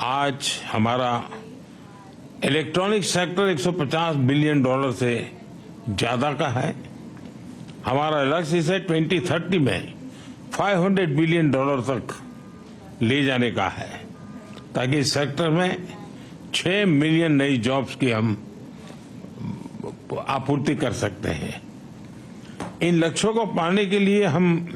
आज हमारा electronic sector 150 billion dollar से ज्यादा का है। हमारा लक्ष्य इसे 2030 में 500 बिलियन डॉलर तक ले जाने का है, ताकि इस सेक्टर में 6 मिलियन नई जॉब्स की हम आपूर्ति कर सकते हैं। इन लक्ष्यों को पाने के लिए हम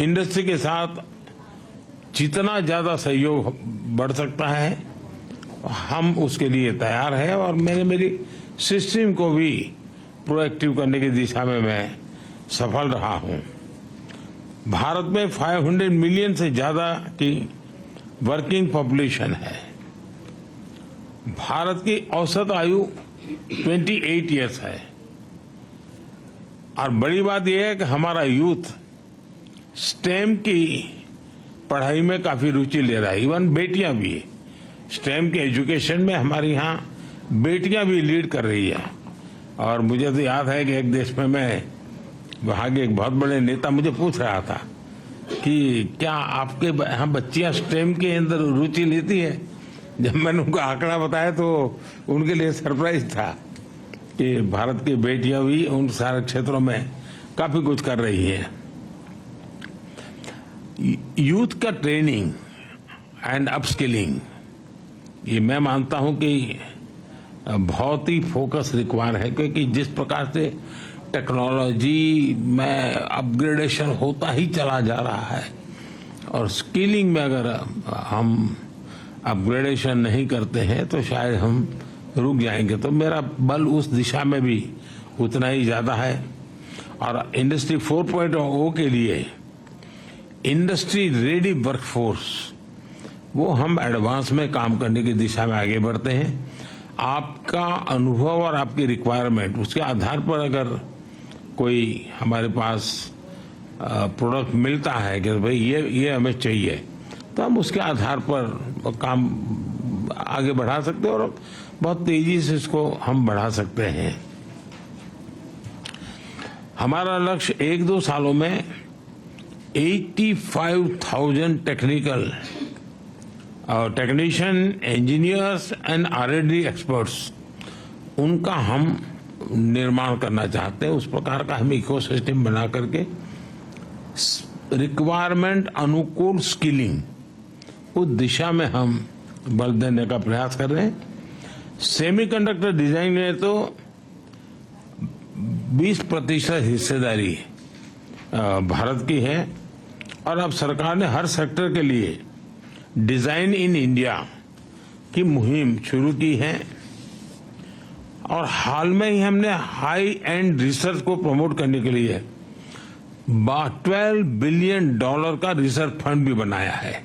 इंडस्ट्री के साथ जितना ज्यादा सहयोग बढ़ सकता है हम उसके लिए तैयार हैं, और मेरी सिस्टम को भी प्रोएक्टिव करने की दिशा में मैं सफल रहा हूं। भारत में 500 मिलियन से ज्यादा की वर्किंग पॉपुलेशन है। भारत की औसत आयु 28 इयर्स है, और बड़ी बात यह है कि हमारा यूथ स्टेम की पढ़ाई में काफी रुचि ले रहा है। इवन बेटियां भी स्टेम के एजुकेशन में हमारे यहाँ बेटियां भी लीड कर रही है। और मुझे तो याद है कि एक देश में मैं वहाँ के एक बहुत बड़े नेता मुझे पूछ रहा था कि क्या आपके यहाँ बच्चियां स्टेम के अंदर रुचि लेती है। जब मैंने उनको आंकड़ा बताया तो उनके लिए सरप्राइज था कि भारत की बेटियां भी उन सारे क्षेत्रों में काफी कुछ कर रही है। यूथ का ट्रेनिंग एंड अपस्किलिंग, ये मैं मानता हूं कि बहुत ही फोकस रिक्वायर है, क्योंकि जिस प्रकार से टेक्नोलॉजी में अपग्रेडेशन होता ही चला जा रहा है, और स्किलिंग में अगर हम अपग्रेडेशन नहीं करते हैं तो शायद हम रुक जाएंगे। तो मेरा बल उस दिशा में भी उतना ही ज्यादा है। और इंडस्ट्री 4.0 के लिए इंडस्ट्री रेडी वर्कफोर्स, वो हम एडवांस में काम करने की दिशा में आगे बढ़ते हैं। आपका अनुभव और आपकी रिक्वायरमेंट, उसके आधार पर अगर कोई हमारे पास प्रोडक्ट मिलता है कि भाई ये हमें चाहिए, तो हम उसके आधार पर काम आगे बढ़ा सकते हैं और बहुत तेजी से इसको हम बढ़ा सकते हैं। हमारा लक्ष्य 1-2 सालों में 85,000 technician, engineers and R&D experts, उनका हम निर्माण करना चाहते हैं। उस प्रकार का हम इकोसिस्टम बना करके रिक्वायरमेंट अनुकूल स्किलिंग, उस दिशा में हम बल देने का प्रयास कर रहे हैं। सेमीकंडक्टर डिजाइन में तो 20% हिस्सेदारी भारत की है, और अब सरकार ने हर सेक्टर के लिए डिजाइन इन इंडिया की मुहिम शुरू की है। और हाल में ही हमने हाई एंड रिसर्च को प्रमोट करने के लिए 12 बिलियन डॉलर का रिसर्च फंड भी बनाया है,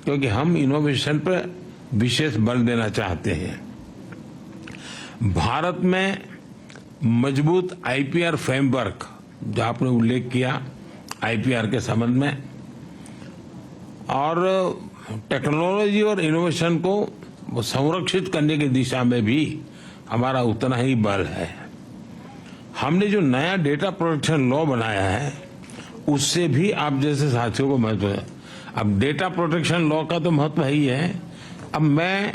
क्योंकि हम इनोवेशन पर विशेष बल देना चाहते हैं। भारत में मजबूत IPR फ्रेमवर्क, जो आपने उल्लेख किया IPR के संबंध में, और टेक्नोलॉजी और इनोवेशन को संरक्षित करने की दिशा में भी हमारा उतना ही बल है। हमने जो नया डेटा प्रोटेक्शन लॉ बनाया है, उससे भी आप जैसे साथियों को महत्व है। अब डेटा प्रोटेक्शन लॉ का तो महत्व ही है। अब मैं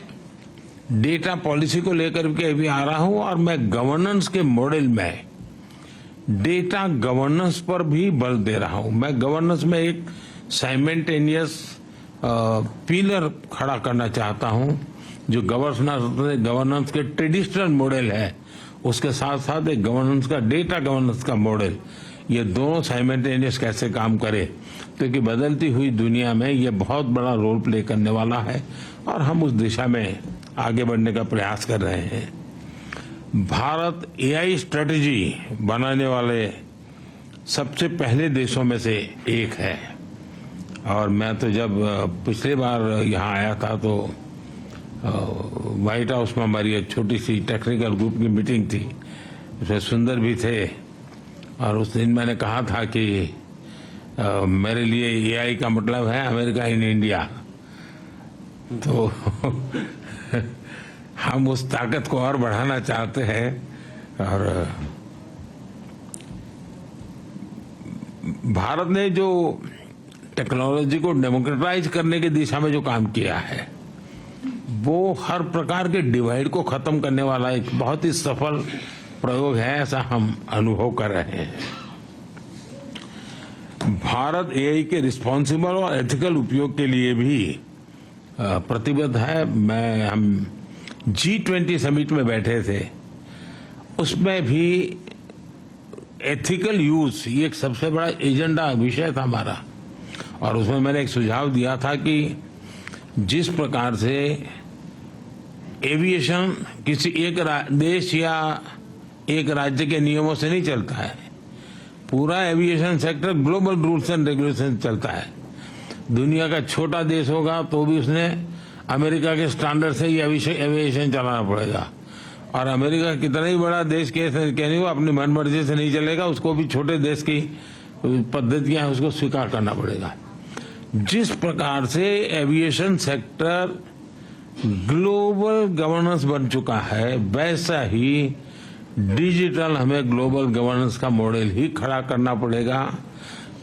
डेटा पॉलिसी को लेकर के अभी आ रहा हूं, और मैं गवर्नेंस के मॉडल में डेटा गवर्नेंस पर भी बल दे रहा हूं। मैं गवर्नेंस में एक साइमल्टेनियस पिलर खड़ा करना चाहता हूं, जो गवर्नेंस के ट्रेडिशनल मॉडल है, उसके साथ साथ एक गवर्नेंस का, डेटा गवर्नेंस का मॉडल, ये दोनों साइमल्टेनियस कैसे काम करे, क्योंकि बदलती हुई दुनिया में ये बहुत बड़ा रोल प्ले करने वाला है, और हम उस दिशा में आगे बढ़ने का प्रयास कर रहे हैं। भारत AI स्ट्रेटेजी बनाने वाले सबसे पहले देशों में से एक है। और मैं तो जब पिछली बार यहाँ आया था तो व्हाइट हाउस में हमारी एक छोटी सी टेक्निकल ग्रुप की मीटिंग थी, उसमें सुंदर भी थे, और उस दिन मैंने कहा था कि मेरे लिए AI का मतलब है अमेरिका इन इंडिया। तो हम उस ताकत को और बढ़ाना चाहते हैं, और भारत ने जो टेक्नोलॉजी को डेमोक्रेटाइज करने की दिशा में जो काम किया है, वो हर प्रकार के डिवाइड को खत्म करने वाला एक बहुत ही सफल प्रयोग है, ऐसा हम अनुभव कर रहे हैं। भारत एआई के रिस्पॉन्सिबल और एथिकल उपयोग के लिए भी प्रतिबद्ध है। हम G20 समिट में बैठे थे, उसमें भी एथिकल यूज ये एक सबसे बड़ा एजेंडा विषय था हमारा, और उसमें मैंने एक सुझाव दिया था कि जिस प्रकार से एविएशन किसी एक देश या एक राज्य के नियमों से नहीं चलता है, पूरा aviation sector global rules and regulation चलता है। दुनिया का छोटा देश होगा तो भी उसने अमेरिका के स्टैंडर्ड से ही एविएशन चलाना पड़ेगा, और अमेरिका कितना ही बड़ा देश कहने को अपनी मनमर्जी से नहीं चलेगा, उसको भी छोटे देश की पद्धतियां हैं उसको स्वीकार करना पड़ेगा। जिस प्रकार से एविएशन सेक्टर ग्लोबल गवर्नेंस बन चुका है, वैसा ही डिजिटल हमें ग्लोबल गवर्नेंस का मॉडल ही खड़ा करना पड़ेगा।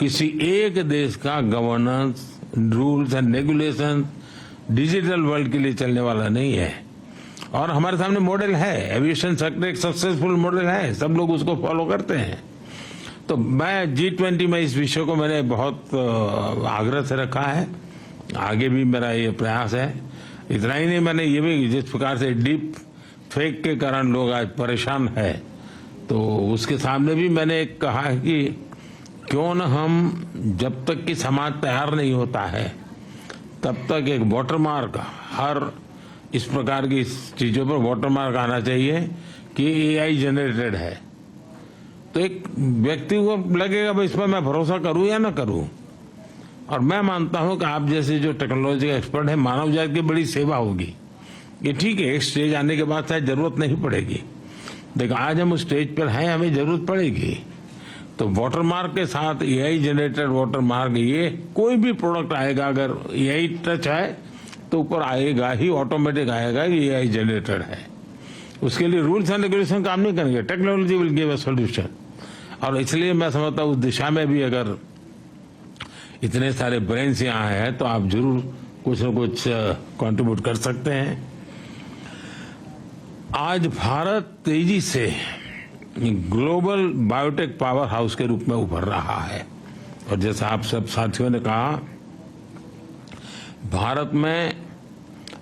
किसी एक देश का governance rules and regulation digital world के लिए चलने वाला नहीं है, और हमारे सामने मॉडल है। एविएशन सेक्टर एक सक्सेसफुल मॉडल है, सब लोग उसको फॉलो करते हैं। तो मैं G20 में इस विषय को मैंने बहुत आग्रह से रखा है, आगे भी मेरा ये प्रयास है। इतना ही नहीं, मैंने ये भी जिस प्रकार से डीप फेक के कारण लोग आज परेशान है, तो उसके सामने भी मैंने कहा है कि क्यों न हम, जब तक कि समाज तैयार नहीं होता है तब तक एक वाटरमार्क, हर इस प्रकार की चीजों पर वाटरमार्क आना चाहिए कि AI जनरेटेड है। तो एक व्यक्ति को लगेगा भाई इस पर मैं भरोसा करूं या ना करूं। और मैं मानता हूं कि आप जैसे जो टेक्नोलॉजी का एक्सपर्ट है, मानव जाति की बड़ी सेवा होगी। ये ठीक है, एक स्टेज आने के बाद शायद जरूरत नहीं पड़ेगी, लेकिन आज हम उस स्टेज पर हैं, हमें जरूरत पड़ेगी। तो वाटरमार्क के साथ AI जनरेटेड वाटरमार्क, ये कोई भी प्रोडक्ट आएगा अगर AI टच है तो ऊपर आएगा ही, ऑटोमेटिक आएगा कि AI जनरेटेड है। उसके लिए रूल्स एंड रेगुलेशन काम नहीं करेंगे, technology will give a solution. और इसलिए मैं समझता हूँ उस दिशा में भी अगर इतने सारे ब्रेन्स यहाँ हैं तो आप जरूर कुछ न कुछ कंट्रीब्यूट कर सकते हैं। आज भारत तेजी से ग्लोबल बायोटेक पावर हाउस के रूप में उभर रहा है, और जैसा आप सब साथियों ने कहा, भारत में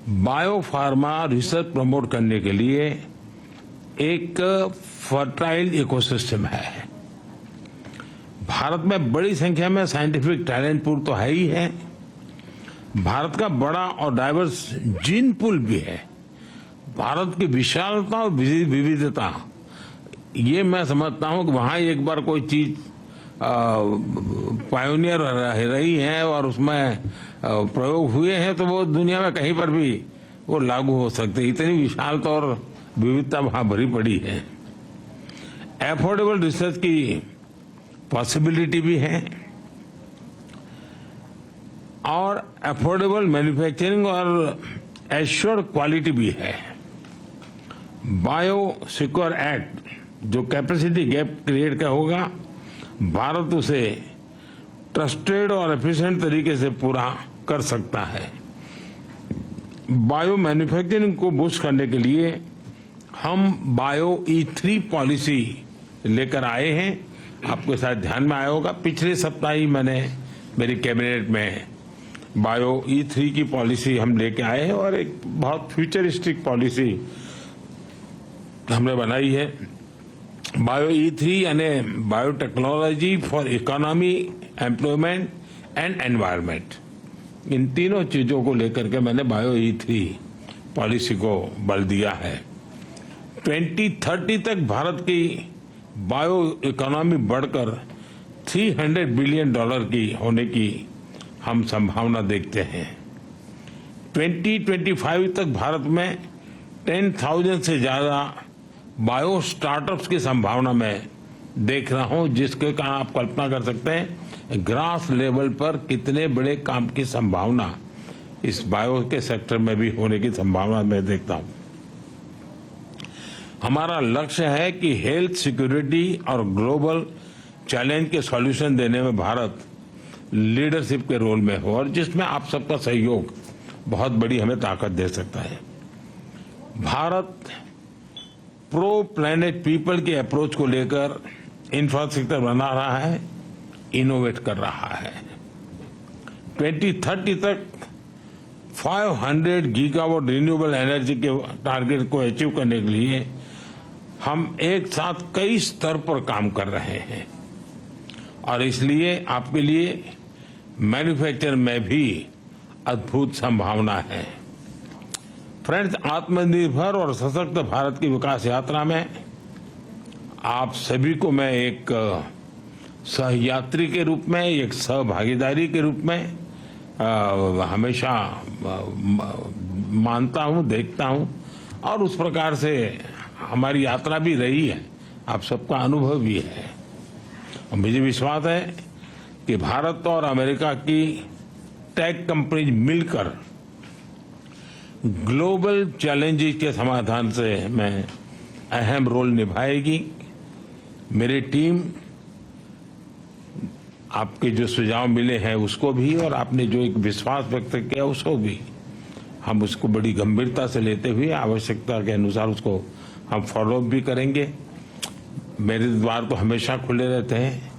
बायोफार्मा रिसर्च प्रमोट करने के लिए एक फर्टाइल इकोसिस्टम है। भारत में बड़ी संख्या में साइंटिफिक टैलेंट पूल तो है ही है, भारत का बड़ा और डाइवर्स जीन पूल भी है। भारत की विशालता और विविधता, ये मैं समझता हूं कि वहां एक बार कोई चीज पायोनियर रही है और उसमें प्रयोग हुए हैं तो वो दुनिया में कहीं पर भी वो लागू हो सकते। इतनी विशालता और विविधता वहां भरी पड़ी है। एफोर्डेबल रिसर्च की पॉसिबिलिटी भी है, और एफोर्डेबल मैन्युफैक्चरिंग और एश्योर्ड क्वालिटी भी है। बायो सिक्योर एक्ट जो कैपेसिटी गैप क्रिएट का होगा, भारत उसे ट्रस्टेड और एफिशिएंट तरीके से पूरा कर सकता है। बायो मैन्युफैक्चरिंग को बूस्ट करने के लिए हम बायो E3 पॉलिसी लेकर आए हैं। आपके साथ ध्यान में आया होगा, पिछले सप्ताह ही मैंने मेरी कैबिनेट में बायो E3 की पॉलिसी हम लेके आए हैं, और एक बहुत फ्यूचरिस्टिक पॉलिसी हमने बनाई है। बायो E3 यानी biotechnology for economy, employment and environment, इन तीनों चीजों को लेकर के मैंने बायो E3 पॉलिसी को बल दिया है। 2030 तक भारत की बायो इकोनॉमी बढ़कर $300 बिलियन की होने की हम संभावना देखते हैं। 2025 तक भारत में 10,000 से ज्यादा बायो स्टार्टअप्स की संभावना मैं देख रहा हूं, जिसके कारण आप कल्पना कर सकते हैं ग्रास लेवल पर कितने बड़े काम की संभावना इस बायो के सेक्टर में भी होने की संभावना मैं देखता हूं। हमारा लक्ष्य है कि हेल्थ सिक्योरिटी और ग्लोबल चैलेंज के सॉल्यूशन देने में भारत लीडरशिप के रोल में हो, और जिसमें आप सबका सहयोग बहुत बड़ी हमें ताकत दे सकता है। भारत प्रो प्लैनेट पीपल के अप्रोच को लेकर इंफ्रास्ट्रक्चर बना रहा है, इनोवेट कर रहा है। 2030 तक 500 गीगावाट रिन्यूएबल एनर्जी के टारगेट को अचीव करने के लिए हम एक साथ कई स्तर पर काम कर रहे हैं और इसलिए आपके लिए मैन्युफैक्चर में भी अद्भुत संभावना है। फ्रेंड्स, आत्मनिर्भर और सशक्त भारत की विकास यात्रा में आप सभी को मैं एक सहयात्री के रूप में, एक सहभागीदारी के रूप में हमेशा मानता हूं, देखता हूं और उस प्रकार से हमारी यात्रा भी रही है, आप सबका अनुभव भी है। और मुझे विश्वास है कि भारत और अमेरिका की टेक कंपनीज मिलकर ग्लोबल चैलेंजेस के समाधान से में अहम रोल निभाएगी। मेरी टीम आपके जो सुझाव मिले हैं उसको भी और आपने जो एक विश्वास व्यक्त किया उसको भी हम उसको बड़ी गंभीरता से लेते हुए आवश्यकता के अनुसार उसको हम फॉलो अप भी करेंगे। मेरे द्वार तो हमेशा खुले रहते हैं।